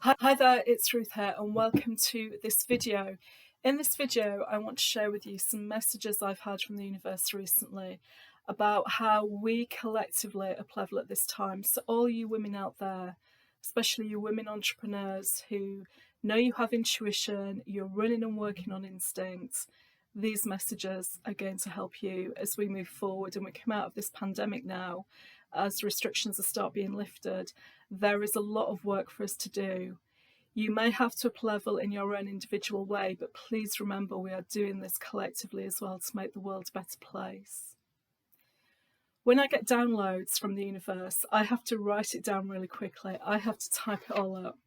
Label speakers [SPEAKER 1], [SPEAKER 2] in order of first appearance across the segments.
[SPEAKER 1] Hi there, it's Ruth here and welcome to this video. In this video, I want to share with you some messages I've had from the universe recently about how we collectively are plevel at this time. So all you women out there, especially you women entrepreneurs who know you have intuition, you're running and working on instinct, these messages are going to help you as we move forward and we come out of this pandemic now. As restrictions are start being lifted, there is a lot of work for us to do. You may have to up-level in your own individual way, but please remember we are doing this collectively as well to make the world a better place. When I get downloads from the universe, I have to write it down really quickly. I have to type it all up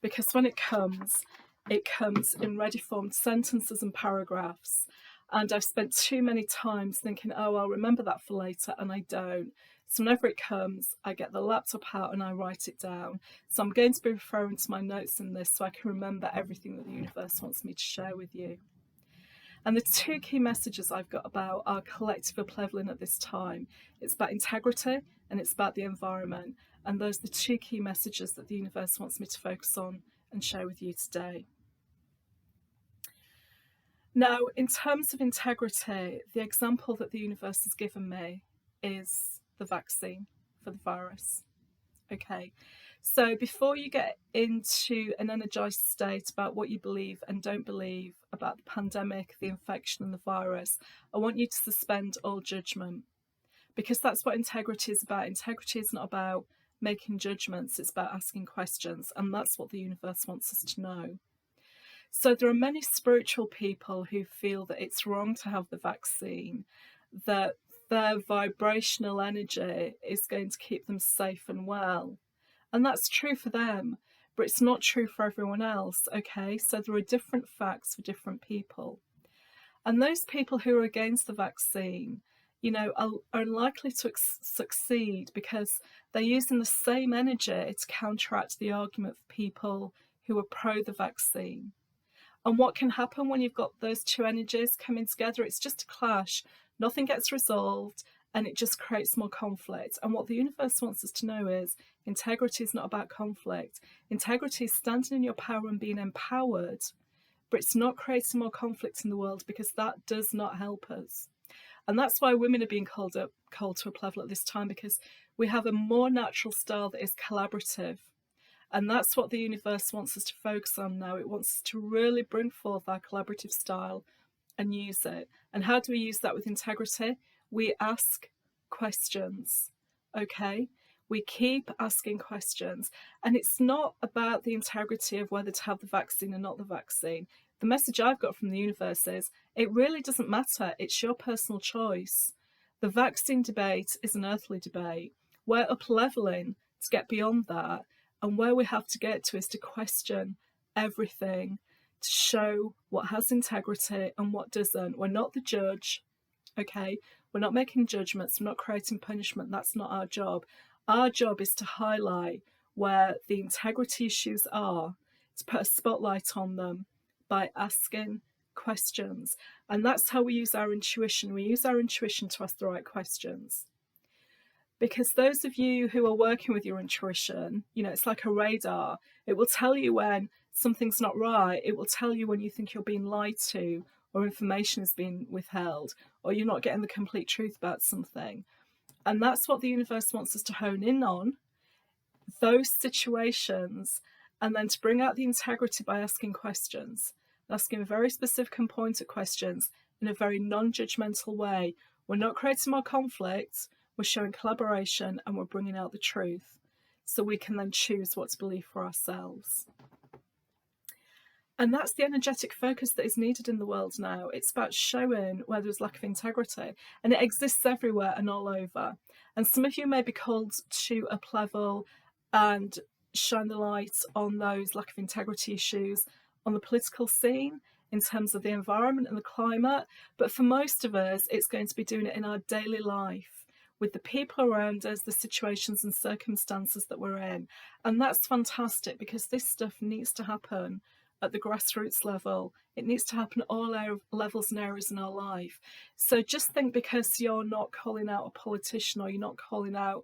[SPEAKER 1] because when it comes in ready-formed sentences and paragraphs. And I've spent too many times thinking, oh, I'll remember that for later, and I don't. So whenever it comes, I get the laptop out and I write it down. So I'm going to be referring to my notes in this so I can remember everything that the universe wants me to share with you. And the two key messages I've got about our collective up-leveling at this time. It's about integrity and it's about the environment. And those are the two key messages that the universe wants me to focus on and share with you today. Now, in terms of integrity, the example that the universe has given me is the vaccine for the virus. Okay, so before you get into an energized state about what you believe and don't believe about the pandemic, the infection and the virus, I want you to suspend all judgment, because that's what integrity is about. Integrity is not about making judgments, it's about asking questions, and that's what the universe wants us to know. So there are many spiritual people who feel that it's wrong to have the vaccine, that their vibrational energy is going to keep them safe and well. And that's true for them, but it's not true for everyone else, okay? So there are different facts for different people. And those people who are against the vaccine, you know, are unlikely to succeed because they're using the same energy to counteract the argument for people who are pro the vaccine. And what can happen when you've got those two energies coming together? It's just a clash. Nothing gets resolved and it just creates more conflict. And what the universe wants us to know is integrity is not about conflict. Integrity is standing in your power and being empowered, but it's not creating more conflict in the world because that does not help us. And that's why women are being called to a level at this time, because we have a more natural style that is collaborative. And that's what the universe wants us to focus on now. It wants us to really bring forth our collaborative style and use it. And how do we use that with integrity? We ask questions, okay? We keep asking questions. And it's not about the integrity of whether to have the vaccine or not the vaccine. The message I've got from the universe is it really doesn't matter. It's your personal choice. The vaccine debate is an earthly debate. We're up-leveling to get beyond that. And where we have to get to is to question everything, to show what has integrity and what doesn't. We're not the judge, okay? We're not making judgments, we're not creating punishment. That's not our job. Our job is to highlight where the integrity issues are, to put a spotlight on them by asking questions. And that's how we use our intuition. We use our intuition to ask the right questions. Because those of you who are working with your intuition, you know, it's like a radar. It will tell you when something's not right. It will tell you when you think you're being lied to or information is being withheld or you're not getting the complete truth about something. And that's what the universe wants us to hone in on, those situations, and then to bring out the integrity by asking questions, asking very specific and pointed questions in a very non-judgmental way. We're not creating more conflict. We're showing collaboration and we're bringing out the truth so we can then choose what to believe for ourselves. And that's the energetic focus that is needed in the world now. It's about showing where there's lack of integrity, and it exists everywhere and all over. And some of you may be called to up-level and shine the light on those lack of integrity issues on the political scene in terms of the environment and the climate. But for most of us, it's going to be doing it in our daily life, with the people around us, the situations and circumstances that we're in. And that's fantastic because this stuff needs to happen at the grassroots level. It needs to happen at all levels and areas in our life. So just think, because you're not calling out a politician or you're not calling out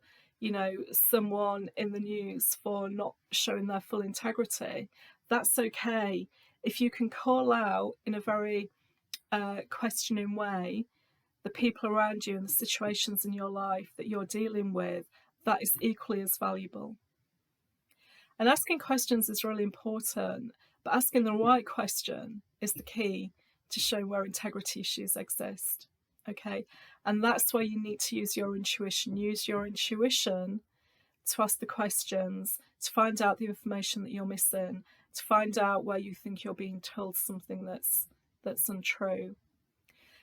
[SPEAKER 1] someone in the news for not showing their full integrity, that's okay. If you can call out in a very questioning way the people around you and the situations in your life that you're dealing with, that is equally as valuable. And asking questions is really important, but asking the right question is the key to showing where integrity issues exist. Okay, and that's where you need to use your intuition. Use your intuition to ask the questions, to find out the information that you're missing, to find out where you think you're being told something that's untrue.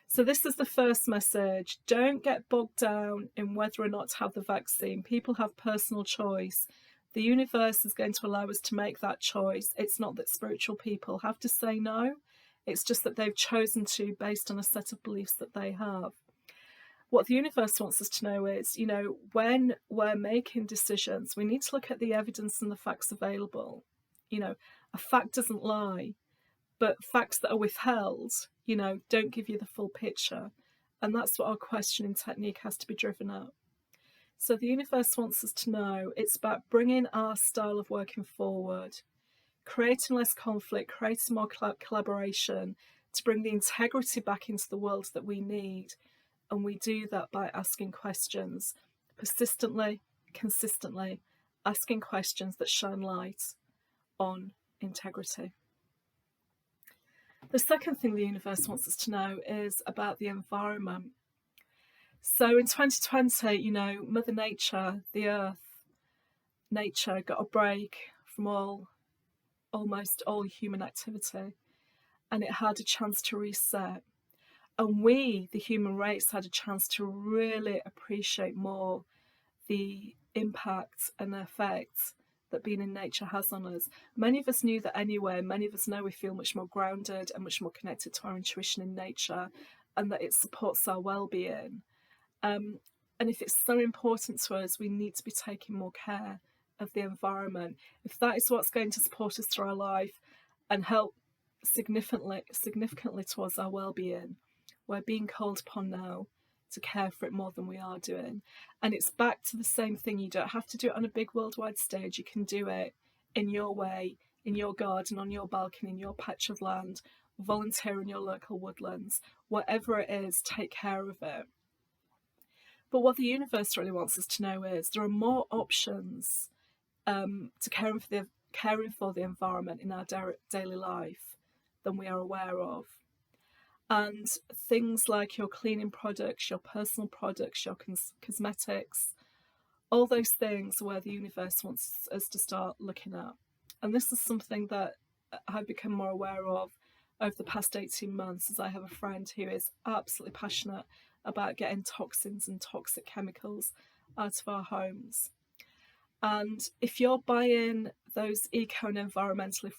[SPEAKER 1] So this is the first message. Don't get bogged down in whether or not to have the vaccine. People have personal choice. The universe is going to allow us to make that choice. It's not that spiritual people have to say no. It's just that they've chosen to based on a set of beliefs that they have. What the universe wants us to know is, when we're making decisions, we need to look at the evidence and the facts available. A fact doesn't lie, but facts that are withheld, don't give you the full picture. And that's what our questioning technique has to be driven at. So the universe wants us to know it's about bringing our style of working forward, creating less conflict, creating more collaboration to bring the integrity back into the world that we need. And we do that by asking questions, persistently, consistently, asking questions that shine light on integrity. The second thing the universe wants us to know is about the environment. So in 2020, Mother Nature, the Earth, nature got a break from almost all human activity, and it had a chance to reset. And we, the human race, had a chance to really appreciate more the impact and effect that being in nature has on us. Many of us knew that anyway. Many of us know we feel much more grounded and much more connected to our intuition in nature, and that it supports our well-being. And if it's so important to us, we need to be taking more care of the environment. If that is what's going to support us through our life and help significantly towards our well-being, we're being called upon now to care for it more than we are doing. And it's back to the same thing. You don't have to do it on a big worldwide stage. You can do it in your way, in your garden, on your balcony, in your patch of land, volunteer in your local woodlands. Whatever it is, take care of it. But what the universe really wants us to know is there are more options to caring for the environment in our daily life than we are aware of. And things like your cleaning products, your personal products, your cosmetics, all those things are where the universe wants us to start looking at. And this is something that I've become more aware of over the past 18 months, as I have a friend who is absolutely passionate about getting toxins and toxic chemicals out of our homes. And if you're buying those eco and environmentally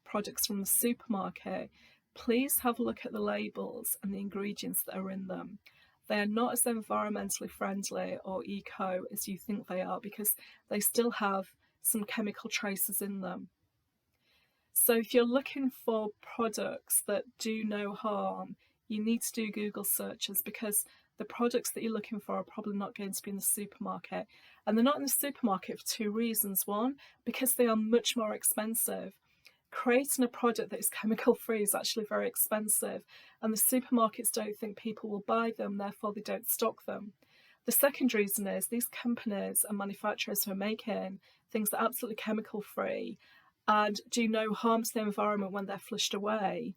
[SPEAKER 1] products from the supermarket, please have a look at the labels and the ingredients that are in them. They are not as environmentally friendly or eco as you think they are, because they still have some chemical traces in them. So if you're looking for products that do no harm, you need to do Google searches, because the products that you're looking for are probably not going to be in the supermarket. And they're not in the supermarket for two reasons. One, because they are much more expensive. Creating a product that is chemical free is actually very expensive, and the supermarkets don't think people will buy them, therefore they don't stock them. The second reason is these companies and manufacturers who are making things that are absolutely chemical free and do no harm to the environment when they're flushed away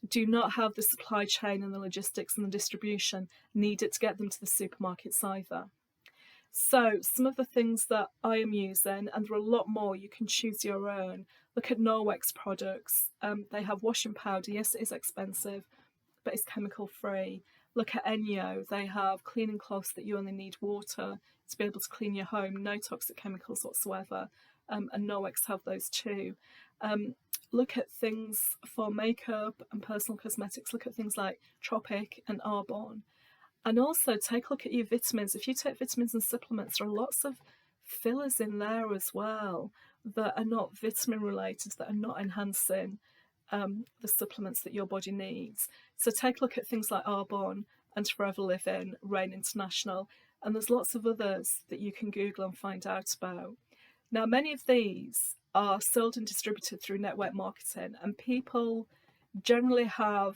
[SPEAKER 1] do not have the supply chain and the logistics and the distribution needed to get them to the supermarkets either. So some of the things that I am using, and there are a lot more, you can choose your own. Look at Norwex products. They have washing powder. Yes, it is expensive, but it's chemical free. Look at Enyo. They have cleaning cloths that you only need water to be able to clean your home. No toxic chemicals whatsoever. And Norwex have those too. Look at things for makeup and personal cosmetics. Look at things like Tropic and Arbonne. And also take a look at your vitamins. If you take vitamins and supplements, there are lots of fillers in there as well that are not vitamin related, that are not enhancing the supplements that your body needs. So take a look at things like Arbonne and Forever Living, Rain International. And there's lots of others that you can Google and find out about. Now, many of these are sold and distributed through network marketing, and people generally have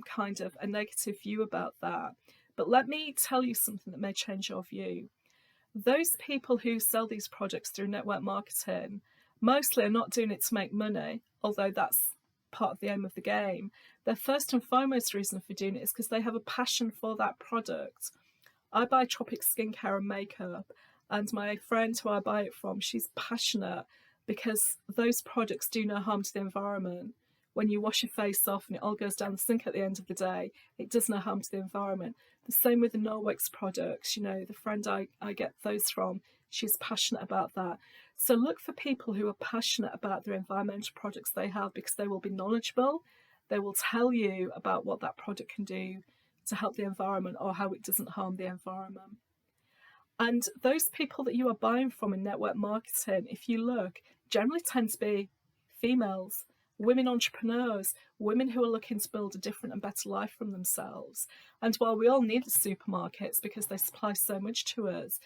[SPEAKER 1] kind of a negative view about that. But let me tell you something that may change your view. Those people who sell these products through network marketing mostly are not doing it to make money, although that's part of the aim of the game. Their first and foremost reason for doing it is because they have a passion for that product. I buy Tropic skincare and makeup, and my friend who I buy it from, she's passionate because those products do no harm to the environment. When you wash your face off and it all goes down the sink at the end of the day, it does no harm to the environment. The same with the Norwex products. You know, the friend I get those from, she's passionate about that. So look for people who are passionate about their environmental products they have, because they will be knowledgeable. They will tell you about what that product can do to help the environment or how it doesn't harm the environment. And those people that you are buying from in network marketing, if you look, generally tend to be females, women entrepreneurs, women who are looking to build a different and better life from themselves. And while we all need the supermarkets because they supply so much to us,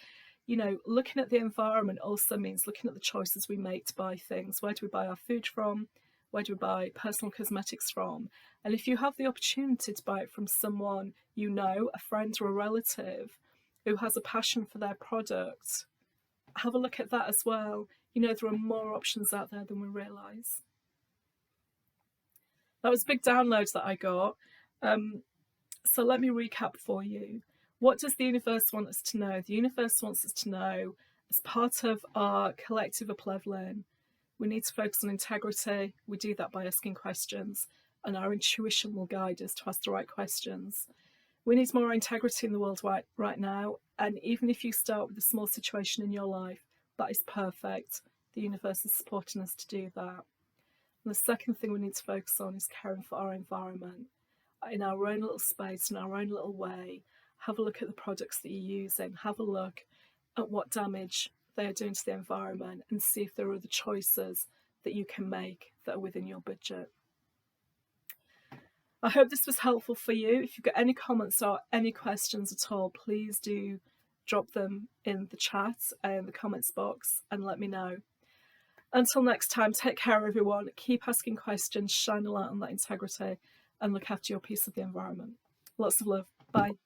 [SPEAKER 1] you know, looking at the environment also means looking at the choices we make to buy things. Where do we buy our food from? Where do we buy personal cosmetics from? And if you have the opportunity to buy it from someone you know, a friend or a relative, who has a passion for their product, have a look at that as well. You know, there are more options out there than we realise. That was a big download that I got. So let me recap for you. What does the universe want us to know? The universe wants us to know, as part of our collective upleveling, we need to focus on integrity. We do that by asking questions, and our intuition will guide us to ask the right questions. We need more integrity in the world right now, and even if you start with a small situation in your life, that is perfect. The universe is supporting us to do that. And the second thing we need to focus on is caring for our environment. In our own little space, in our own little way, have a look at the products that you're using, have a look at what damage they are doing to the environment, and see if there are other choices that you can make that are within your budget. I hope this was helpful for you. If you've got any comments or any questions at all, please do drop them in the chat, in the comments box, and let me know. Until next time, take care, everyone. Keep asking questions, shine a light on that integrity, and look after your piece of the environment. Lots of love. Bye.